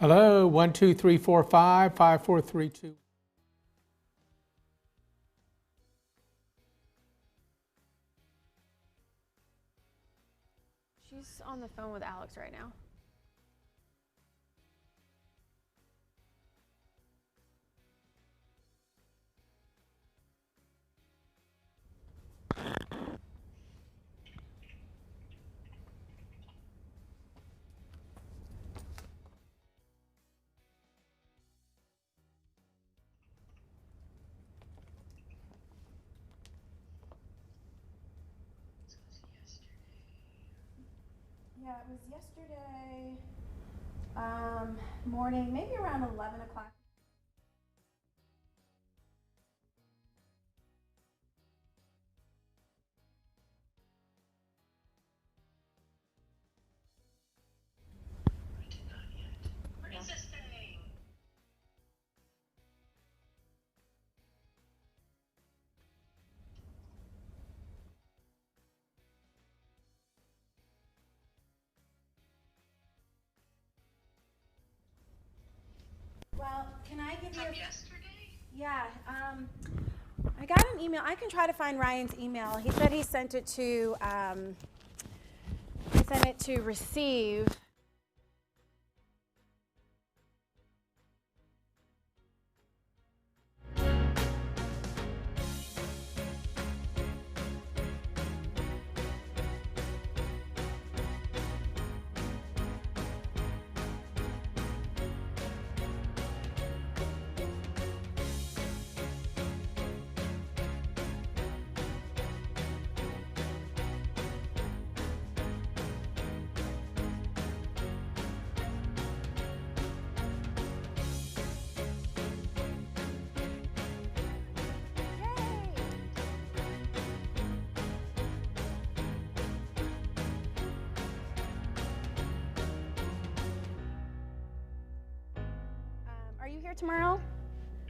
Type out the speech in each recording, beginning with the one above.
Hello, 1-2-3-4-5-5-4-3-2. She's on the phone with Alex right now. Yeah, it was yesterday morning, maybe around 11 o'clock. I did not yet. What is this thing? Well, can I give you From yesterday? Yeah, I got an email. I can try to find Ryan's email. He said he sent it to receive. Are you here tomorrow?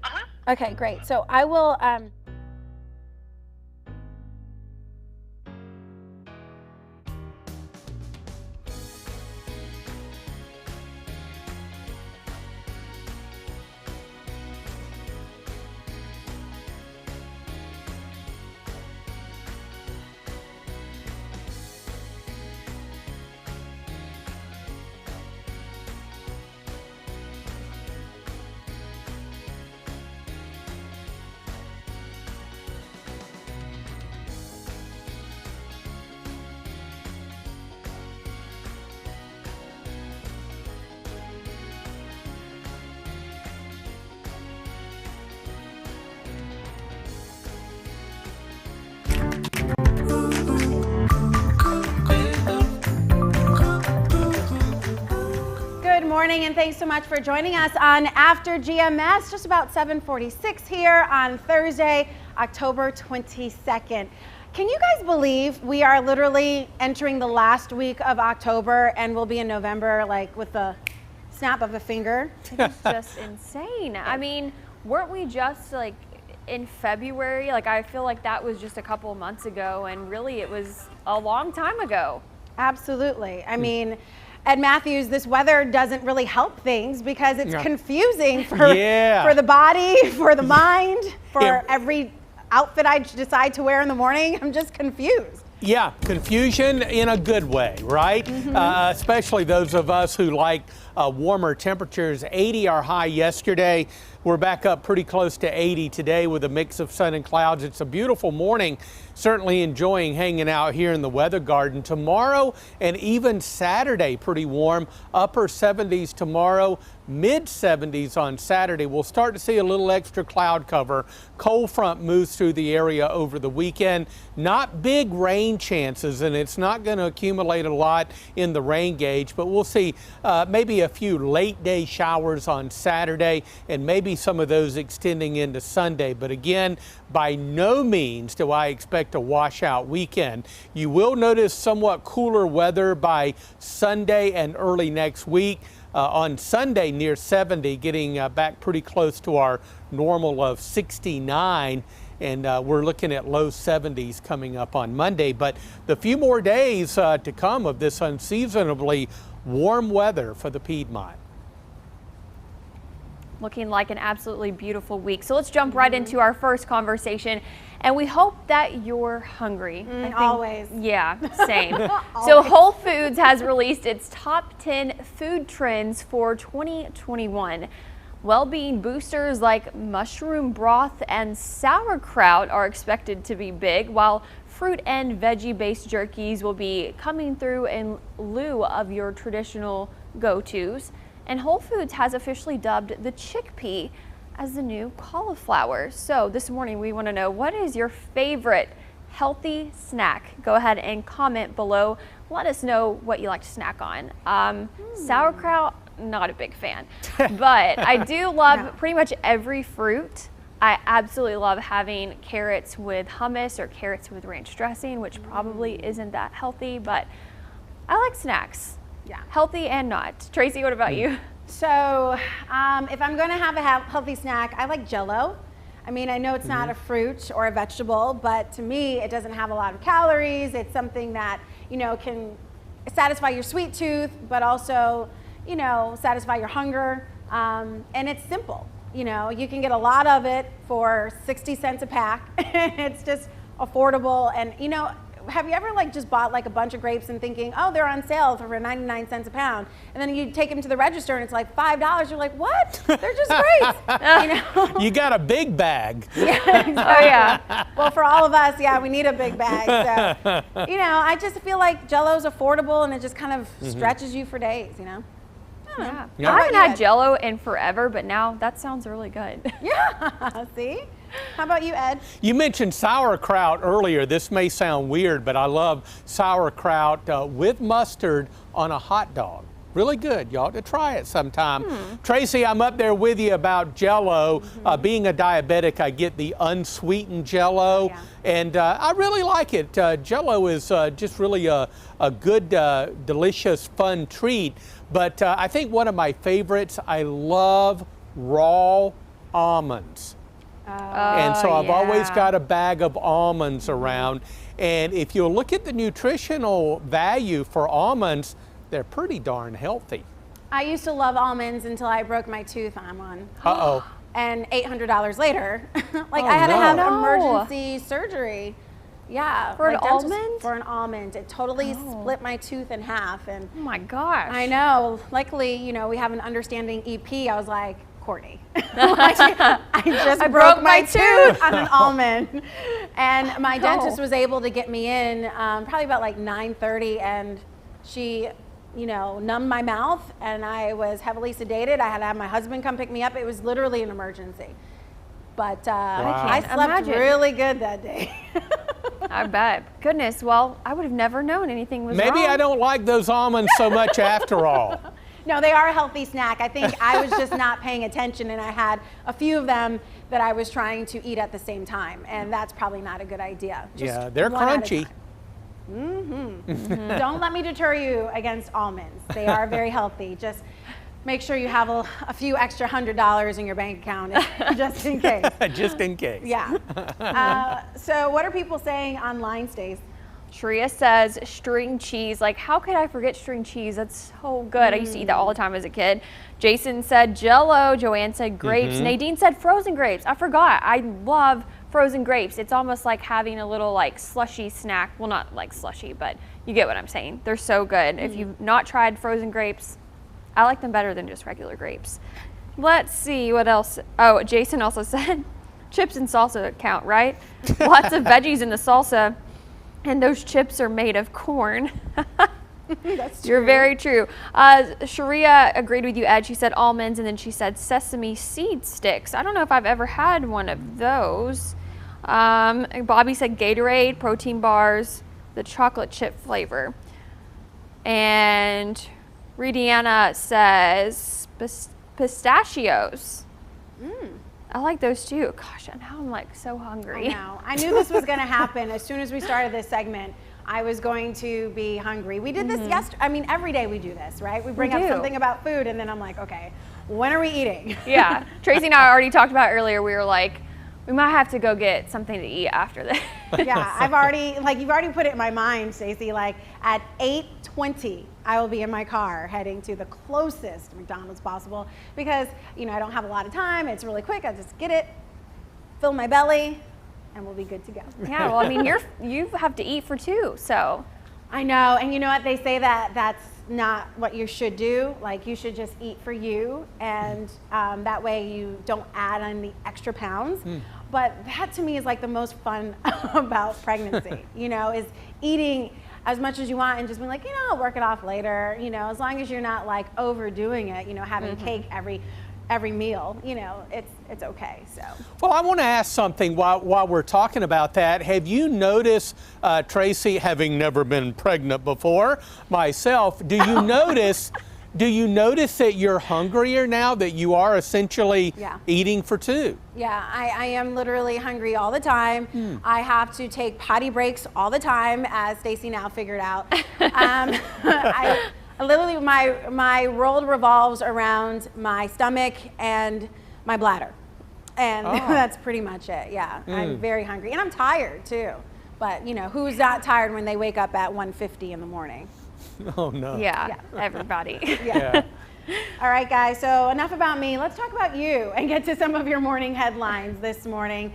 Uh-huh. Okay, great. So I will. Good morning, and thanks so much for joining us on After GMS, just about 7:46 here on Thursday, October 22nd. Can you guys believe we are literally entering the last week of October and we'll be in November, like with the snap of a finger? It's just insane. I mean, weren't we just like in February? Like, I feel like that was just a couple of months ago, and really it was a long time ago. Absolutely. I mean, Ed Matthews, this weather doesn't really help things because it's confusing for the body, for the mind, for every outfit I decide to wear in the morning. I'm just confused. Yeah, confusion in a good way, right? Especially those of us who like warmer temperatures. 80 our high yesterday. We're back up pretty close to 80 today with a mix of sun and clouds. It's a beautiful morning. Certainly enjoying hanging out here in the weather garden. Tomorrow and even Saturday, pretty warm. Upper 70s tomorrow, mid 70s on Saturday. We'll start to see a little extra cloud cover. Cold front moves through the area over the weekend. Not big rain chances, and it's not going to accumulate a lot in the rain gauge, but we'll see maybe a few late day showers on Saturday and maybe some of those extending into Sunday. But again, by no means do I expect a washout weekend. You will notice somewhat cooler weather by Sunday and early next week. On Sunday near 70, getting back pretty close to our normal of 69. And we're looking at low 70s coming up on Monday. But the few more days to come of this unseasonably warm weather for the Piedmont. looking like an absolutely beautiful week. So let's jump right into our first conversation. And we hope that you're hungry. I think, always. Yeah, same. So Whole Foods has released its top 10 food trends for 2021. Well-being boosters like mushroom broth and sauerkraut are expected to be big, while fruit and veggie-based jerkies will be coming through in lieu of your traditional go-tos. And Whole Foods has officially dubbed the chickpea as the new cauliflower. So this morning we want to know, what is your favorite healthy snack? Go ahead and comment below. Let us know what you like to snack on. Sauerkraut, not a big fan, but I do love pretty much every fruit. I absolutely love having carrots with hummus or carrots with ranch dressing, which probably isn't that healthy, but I like snacks. Yeah. Healthy and not. Tracy, what about you? So if I'm going to have a healthy snack, I like Jell-O. I mean, I know it's not a fruit or a vegetable, but to me, it doesn't have a lot of calories. It's something that, you know, can satisfy your sweet tooth, but also, you know, satisfy your hunger. And it's simple. You know, you can get a lot of it for 60 cents a pack. It's just affordable. And, you know, have you ever like just bought like a bunch of grapes and thinking, oh, they're on sale for 99 cents a pound, and then you take them to the register and it's like $5. You're like, what? They're just grapes. You know? You got a big bag. Yeah, exactly. Oh yeah. Well, for all of us, yeah, we need a big bag. So, you know, I just feel like Jell-O's affordable and it just kind of stretches you for days, you know? Yeah. Yeah. I haven't had Jell-O in forever, but now that sounds really good. Yeah, see? How about you, Ed? You mentioned sauerkraut earlier. This may sound weird, but I love sauerkraut with mustard on a hot dog. Really good. You ought to try it sometime. Tracy, I'm up there with you about Jell-O. Being a diabetic, I get the unsweetened Jell-O, and I really like it. Jell-O is just really a good, delicious, fun treat. But I think one of my favorites, I love raw almonds. And so I've always got a bag of almonds around. And if you look at the nutritional value for almonds, they're pretty darn healthy. I used to love almonds until I broke my tooth on one. Uh-oh. And $800 later, like Oh, I had to have no. emergency surgery. Yeah. For an like dentist- almond? For an almond. It totally split my tooth in half. And Oh my gosh. I know. Luckily, you know, we have an understanding EP. I was like, Courtney, I just broke my tooth on an almond. And my dentist was able to get me in probably about like 9:30, and she, you know, numbed my mouth, and I was heavily sedated. I had to have my husband come pick me up. It was literally an emergency. But I slept imagine. really good that day. I bet. Goodness, well, I would have never known anything was Maybe wrong. I don't like those almonds so much after all. No, they are a healthy snack. I think I was just not paying attention, and I had a few of them that I was trying to eat at the same time, and that's probably not a good idea. Just Yeah, they're one at a crunchy. time. Don't let me deter you against almonds. They are very healthy. Just make sure you have a few extra $100 in your bank account just in case. Just in case. Yeah. So what are people saying online, Stace? Shreya says string cheese. Like, how could I forget string cheese? That's so good. I used to eat that all the time as a kid. Jason said Jell-O. Joanne said grapes. Nadine said frozen grapes. I forgot. I love frozen grapes. It's almost like having a little like slushy snack. Well, not like slushy, but you get what I'm saying. They're so good. If you've not tried frozen grapes, I like them better than just regular grapes. Let's see what else. Oh, Jason also said chips and salsa count, right? Lots of veggies in the salsa. And those chips are made of corn. That's true. You're very true. Sharia agreed with you, Ed. She said almonds, and then she said sesame seed sticks. I don't know if I've ever had one of those. Bobby said Gatorade, protein bars, the chocolate chip flavor. And Ridiana says pistachios. I like those too. Gosh, and now I'm like so hungry. I know. I knew this was going to happen. As soon as we started this segment, I was going to be hungry. We did this yesterday. I mean, every day we do this, right? We bring up do. something about food, and then I'm like, okay, when are we eating? Yeah. Tracy and I already talked about earlier. We were like, We might have to go get something to eat after this. Yeah, I've already, like, you've already put it in my mind, Stacey, like at 8:20, I will be in my car heading to the closest McDonald's possible because, you know, I don't have a lot of time. It's really quick. I just get it, fill my belly, and we'll be good to go. Yeah, well, I mean, you have to eat for two, so. I know, and you know what, they say that that's not what you should do. Like, you should just eat for you, and that way you don't add on the extra pounds. But that to me is like the most fun about pregnancy, you know, is eating as much as you want and just being like, you know, I'll work it off later, you know, as long as you're not like overdoing it, you know, having cake every meal, you know, it's okay. So, well, I want to ask something while we're talking about that. Have you noticed, Tracy, having never been pregnant before myself, do you notice that you're hungrier now, that you are essentially eating for two? Yeah, I am literally hungry all the time. I have to take potty breaks all the time, as Stacey now figured out. Literally, my world revolves around my stomach and my bladder. And that's pretty much it, yeah. I'm very hungry, and I'm tired too. But, you know, who's not tired when they wake up at 1:50 in the morning? Oh, no. Yeah, everybody. Yeah. All right, guys, so enough about me. Let's talk about you and get to some of your morning headlines this morning.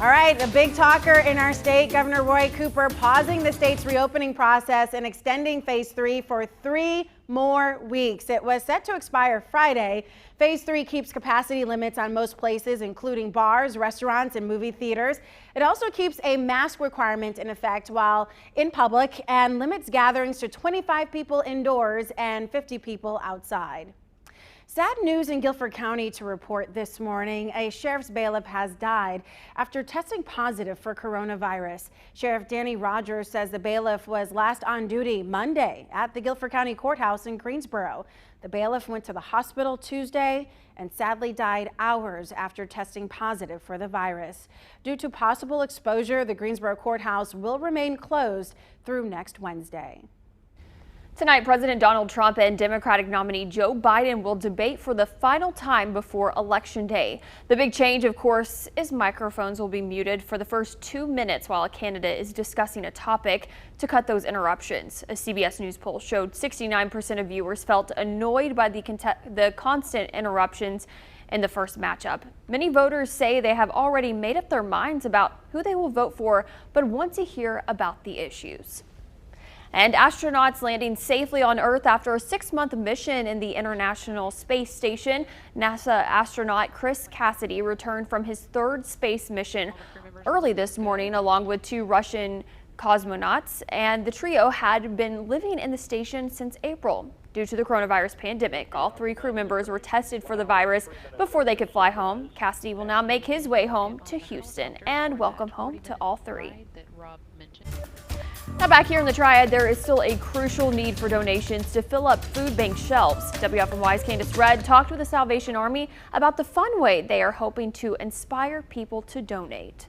All right, the big talker in our state, Governor Roy Cooper, pausing the state's reopening process and extending phase 3 for 3 more weeks. It was set to expire Friday. Phase 3 keeps capacity limits on most places, including bars, restaurants, and movie theaters. It also keeps a mask requirement in effect while in public and limits gatherings to 25 people indoors and 50 people outside. Sad news in Guilford County to report this morning. A sheriff's bailiff has died after testing positive for coronavirus. Sheriff Danny Rogers says the bailiff was last on duty Monday at the Guilford County Courthouse in Greensboro. The bailiff went to the hospital Tuesday and sadly died hours after testing positive for the virus. Due to possible exposure, the Greensboro Courthouse will remain closed through next Wednesday. Tonight, President Donald Trump and Democratic nominee Joe Biden will debate for the final time before Election Day. The big change, of course, is microphones will be muted for the first 2 minutes while a candidate is discussing a topic to cut those interruptions. A CBS News poll showed 69% of viewers felt annoyed by the constant interruptions in the first matchup. Many voters say they have already made up their minds about who they will vote for, but want to hear about the issues. And astronauts landing safely on Earth after a 6-month mission in the International Space Station. NASA astronaut Chris Cassidy returned from his 3rd space mission early this morning along with 2 Russian cosmonauts, and the trio had been living in the station since April. Due to the coronavirus pandemic, all 3 crew members were tested for the virus before they could fly home. Cassidy will now make his way home to Houston, and welcome home to all 3. Now back here in the Triad, there is still a crucial need for donations to fill up food bank shelves. WFMY's Candace Redd talked with the Salvation Army about the fun way they are hoping to inspire people to donate.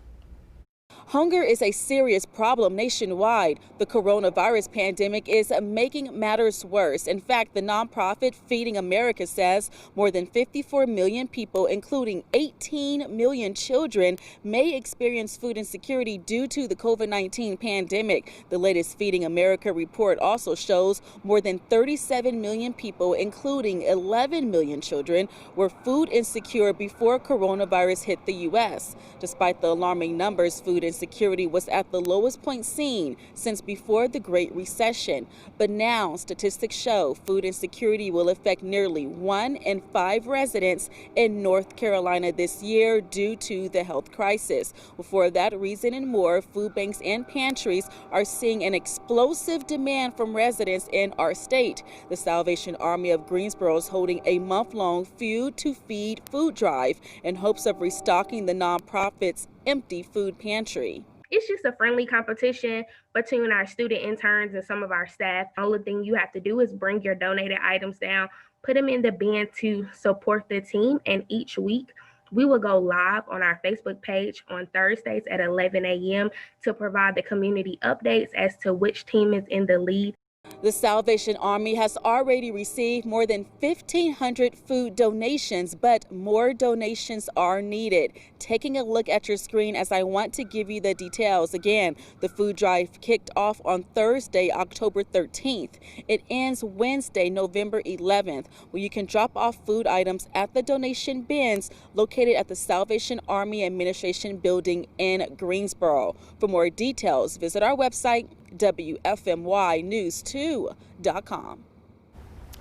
Hunger is a serious problem nationwide. The coronavirus pandemic is making matters worse. In fact, the nonprofit Feeding America says more than 54 million people, including 18 million children, may experience food insecurity due to the COVID-19 pandemic. The latest Feeding America report also shows more than 37 million people, including 11 million children, were food insecure before coronavirus hit the U.S. Despite the alarming numbers, food insecurity was at the lowest point seen since before the Great Recession. But now statistics show food insecurity will affect nearly 1 in 5 residents in North Carolina this year due to the health crisis. For that reason and more, food banks and pantries are seeing an explosive demand from residents in our state. The Salvation Army of Greensboro is holding a month-long Food to Feed food drive in hopes of restocking the nonprofit's empty food pantry. It's just a friendly competition between our student interns and some of our staff. The only thing you have to do is bring your donated items down, put them in the bin to support the team, and each week we will go live on our Facebook page on Thursdays at 11 a.m. to provide the community updates as to which team is in the lead. The Salvation Army has already received more than 1,500 food donations, but more donations are needed. Taking a look at your screen as I want to give you the details. Again, the food drive kicked off on Thursday, October 13th. It ends Wednesday, November 11th, where you can drop off food items at the donation bins located at the Salvation Army Administration Building in Greensboro. For more details, visit our website, WFMYnews2.com.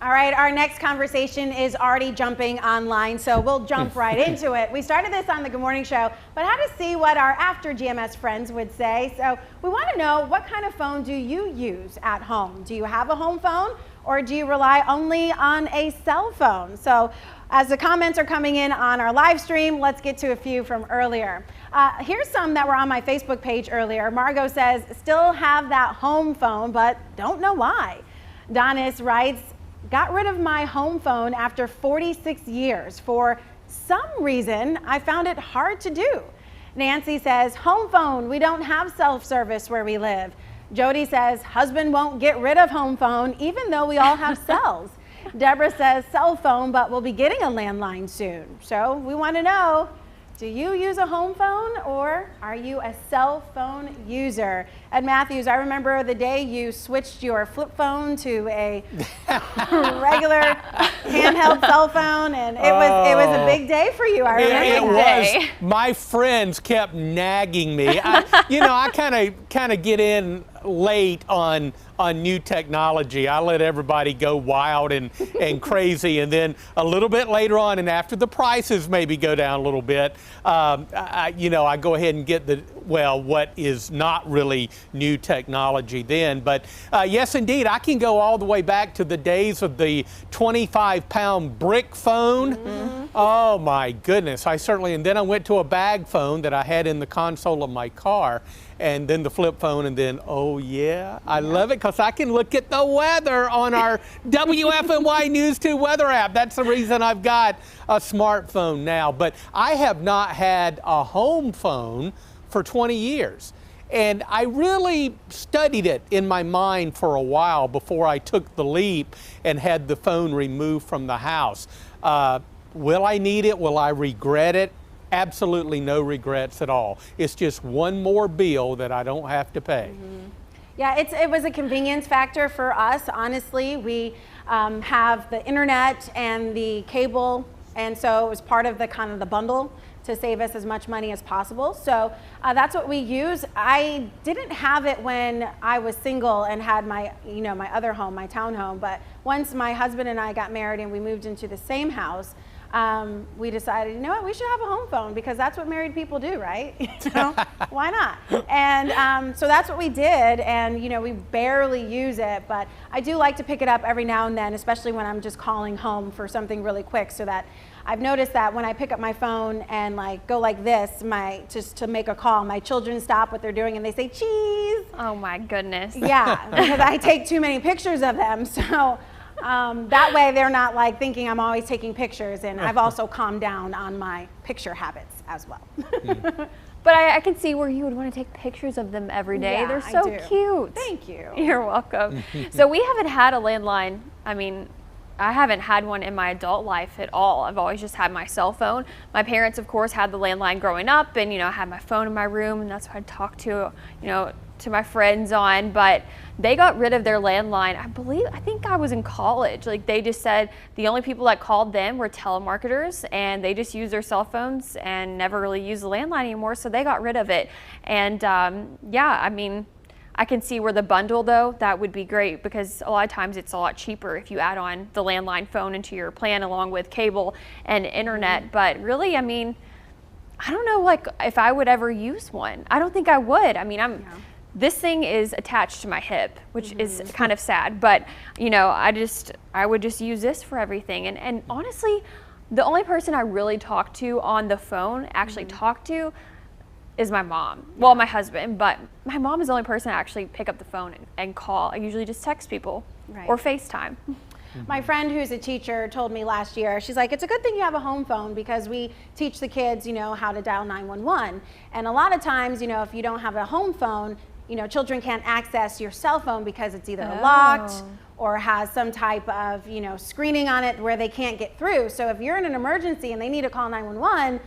All right, our next conversation is already jumping online, so we'll jump right into it. We started this on the Good Morning Show, but had to see what our After GMS friends would say. So we want to know, what kind of phone do you use at home? Do you have a home phone, or do you rely only on a cell phone? So as the comments are coming in on our live stream, let's get to a few from earlier. Here's some that were on my Facebook page earlier. Margot says, still have that home phone, but don't know why. Donis writes, got rid of my home phone after 46 years. For some reason, I found it hard to do. Nancy says, home phone, we don't have self-service where we live. Jody says, husband won't get rid of home phone, even though we all have cells. Deborah says, cell phone, but we'll be getting a landline soon. So we want to know, do you use a home phone, or are you a cell phone user? Ed Matthews, I remember the day you switched your flip phone to a regular handheld cell phone, and it was a big day for you. I remember it that. was. My friends kept nagging me. I kind of get in late on new technology. I let everybody go wild and crazy, and then a little bit later on, and after the prices maybe go down a little bit, I go ahead and get what is not really new technology then. But yes, indeed, I can go all the way back to the days of the 25-pound brick phone. Mm-hmm. Oh my goodness, and then I went to a bag phone that I had in the console of my car, and then the flip phone, and then, oh yeah, I love it because I can look at the weather on our WFMY News 2 weather app. That's the reason I've got a smartphone now. But I have not had a home phone for 20 years. And I really studied it in my mind for a while before I took the leap and had the phone removed from the house. Will I need it? Will I regret it? Absolutely no regrets at all. It's just one more bill that I don't have to pay. Mm-hmm. Yeah, it was a convenience factor for us. Honestly, we have the internet and the cable, and so it was part of the bundle to save us as much money as possible. So that's what we use. I didn't have it when I was single and had my other home, my townhome. But once my husband and I got married and we moved into the same house, we decided, we should have a home phone because that's what married people do, right? So why not? And so that's what we did, and we barely use it, but I do like to pick it up every now and then, especially when I'm just calling home for something really quick, so that I've noticed that when I pick up my phone and go like this, just to make a call, my children stop what they're doing and they say, cheese. Oh my goodness. Yeah, because I take too many pictures of them, so that way they're not thinking I'm always taking pictures, and I've also calmed down on my picture habits as well. But I can see where you would want to take pictures of them every day. Yeah, they're so cute. Thank you. You're welcome. So we haven't had a landline. I haven't had one in my adult life at all. I've always just had my cell phone. My parents, of course, had the landline growing up, and I had my phone in my room, and that's what I'd talk to, to my friends on. But they got rid of their landline. I think I was in college. They just said the only people that called them were telemarketers, and they just used their cell phones and never really used the landline anymore. So they got rid of it. And I can see where the bundle, though, that would be great, because a lot of times it's a lot cheaper if you add on the landline phone into your plan along with cable and internet. But really, I don't know if I would ever use one. I don't think I would. This thing is attached to my hip, which is kind of sad, but I would just use this for everything. And honestly, the only person I really talk to on the phone, talk to, is my mom. Well, my husband, but my mom is the only person I actually pick up the phone and call. I usually just text people or FaceTime. My friend who's a teacher told me last year, she's like, it's a good thing you have a home phone because we teach the kids, how to dial 911. And a lot of times, if you don't have a home phone, children can't access your cell phone because it's either locked or has some type of, screening on it where they can't get through. So if you're in an emergency and they need to call 911,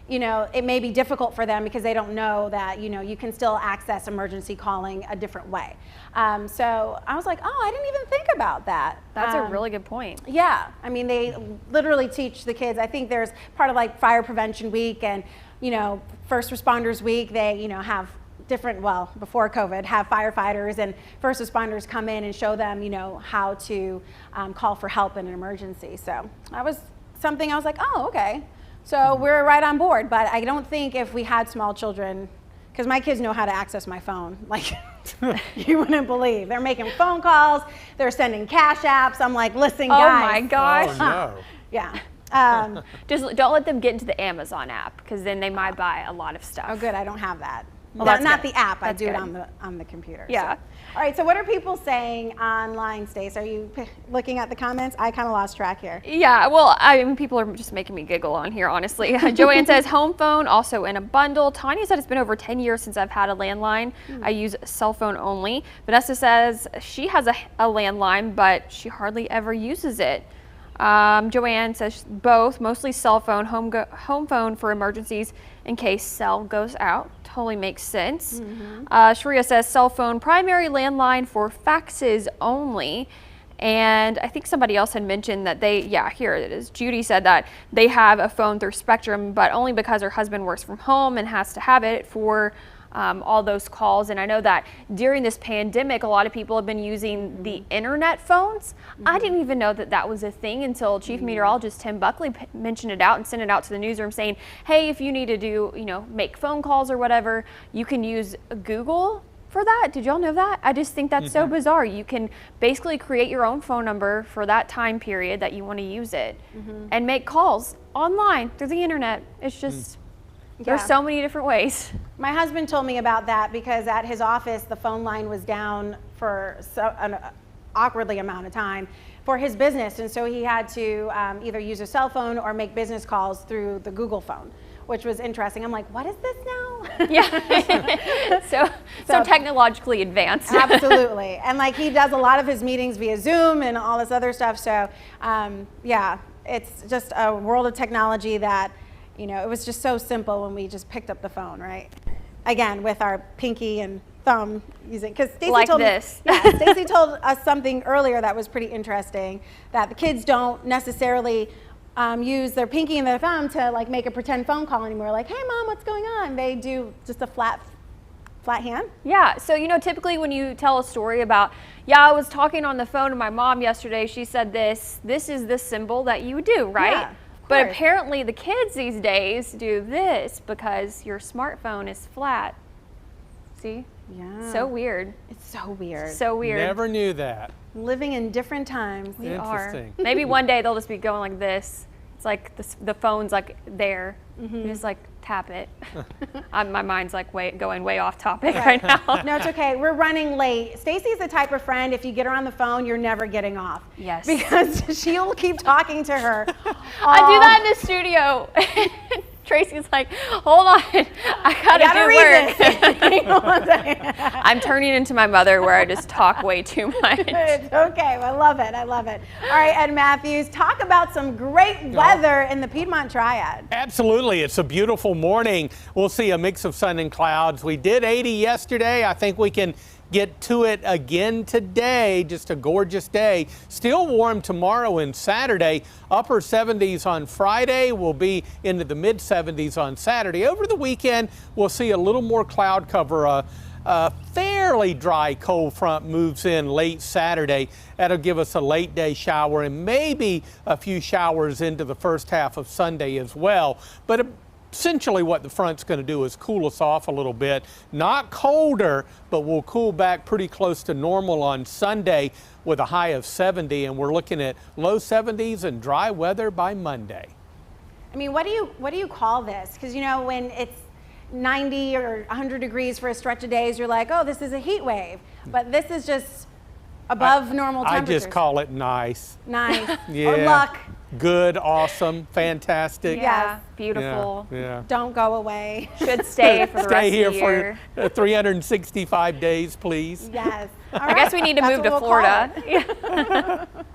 it may be difficult for them because they don't know that, you can still access emergency calling a different way. So I was like, oh, I didn't even think about that. That's a really good point. Yeah, I mean, they literally teach the kids. I think there's part of like Fire Prevention Week and, First Responders Week. They, have different, before COVID, have firefighters and first responders come in and show them, how to call for help in an emergency. So that was something I was like, oh, okay. So we're right on board, but I don't think if we had small children, because my kids know how to access my phone, like you wouldn't believe. They're making phone calls, they're sending cash apps. I'm like, listen, guys. Oh my gosh. Oh, no. Yeah. Just don't let them get into the Amazon app, because then they might buy a lot of stuff. Oh, good. I don't have that. Well, not good. the app. I That's do it good. on the computer. Yeah. So. All right. So what are people saying online, Stace? Are you looking at the comments? I kind of lost track here. Yeah, well, people are just making me giggle on here, honestly. Joanne says home phone also in a bundle. Tanya said it's been over 10 years since I've had a landline. I use cell phone only. Vanessa says she has a landline, but she hardly ever uses it. Joanne says both, mostly cell phone, home phone for emergencies in case cell goes out. Totally makes sense. Sharia says cell phone, primary, landline for faxes only. And I think somebody else had mentioned that here it is. Judy said that they have a phone through Spectrum, but only because her husband works from home and has to have it for all those calls. And I know that during this pandemic, a lot of people have been using the internet phones. I didn't even know that that was a thing until Chief Meteorologist Tim Buckley mentioned it out and sent it out to the newsroom saying, hey, if you need to do, make phone calls or whatever, you can use Google for that. Did y'all know that? I just think that's so bizarre. You can basically create your own phone number for that time period that you want to use it and make calls online through the internet. It's just... There's so many different ways. My husband told me about that because at his office, the phone line was down for an awkwardly amount of time for his business. And so he had to either use a cell phone or make business calls through the Google phone, which was interesting. I'm like, what is this now? Yeah. so technologically advanced. Absolutely. And like he does a lot of his meetings via Zoom and all this other stuff. So it's just a world of technology that, it was just so simple when we just picked up the phone, right? Again, with our pinky and thumb using, because Stacey like told this. Stacey told us something earlier that was pretty interesting, that the kids don't necessarily use their pinky and their thumb to like make a pretend phone call anymore. Like, hey mom, what's going on? They do just a flat hand. Yeah, so typically when you tell a story about, I was talking on the phone to my mom yesterday, she said this is the symbol that you do, right? Yeah. But apparently the kids these days do this because your smartphone is flat. See? Yeah. So weird. It's so weird. So weird. Never knew that. Living in different times. We Interesting. are. Maybe one day they'll just be going like this. It's like the phone's like there. You just like tap it. My mind's like going way off topic right now. No, it's okay. We're running late. Stacey's the type of friend, if you get her on the phone, you're never getting off. Yes. Because she'll keep talking to her. I do that in the studio. Tracy's like, hold on, I gotta read work. Hang on one second. I'm turning into my mother where I just talk way too much. It's okay. I love it. I love it. All right, Ed Matthews, talk about some great weather in the Piedmont Triad. Absolutely. It's a beautiful morning. We'll see a mix of sun and clouds. We did 80 yesterday. I think we can get to it again today. Just a gorgeous day. Still warm tomorrow and Saturday. Upper 70s on Friday. We'll be into the mid 70s on Saturday. Over the weekend, we'll see a little more cloud cover. A fairly dry cold front moves in late Saturday. That'll give us a late day shower and maybe a few showers into the first half of Sunday as well. But essentially what the front's going to do is cool us off a little bit. Not colder, but we'll cool back pretty close to normal on Sunday with a high of 70, and we're looking at low 70s and dry weather by Monday. I mean, what do you call this? Because when it's 90 or 100 degrees for a stretch of days, you're like, oh, this is a heat wave. But this is just above normal temperatures. I just call it nice. Nice. Yeah. Or luck. Good, awesome, fantastic. Yeah, beautiful. Yeah. Don't go away. Should stay for the Stay rest here of the year. for 365 days, please. Yes. All I guess we need to That's move what to we'll call Florida. it.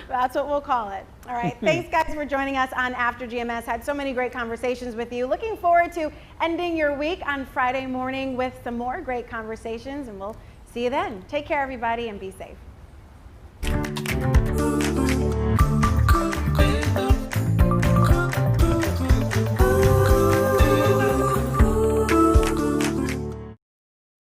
That's what we'll call it. All right. Thanks, guys, for joining us on After GMS. Had so many great conversations with you. Looking forward to ending your week on Friday morning with some more great conversations, and we'll see you then. Take care, everybody, and be safe.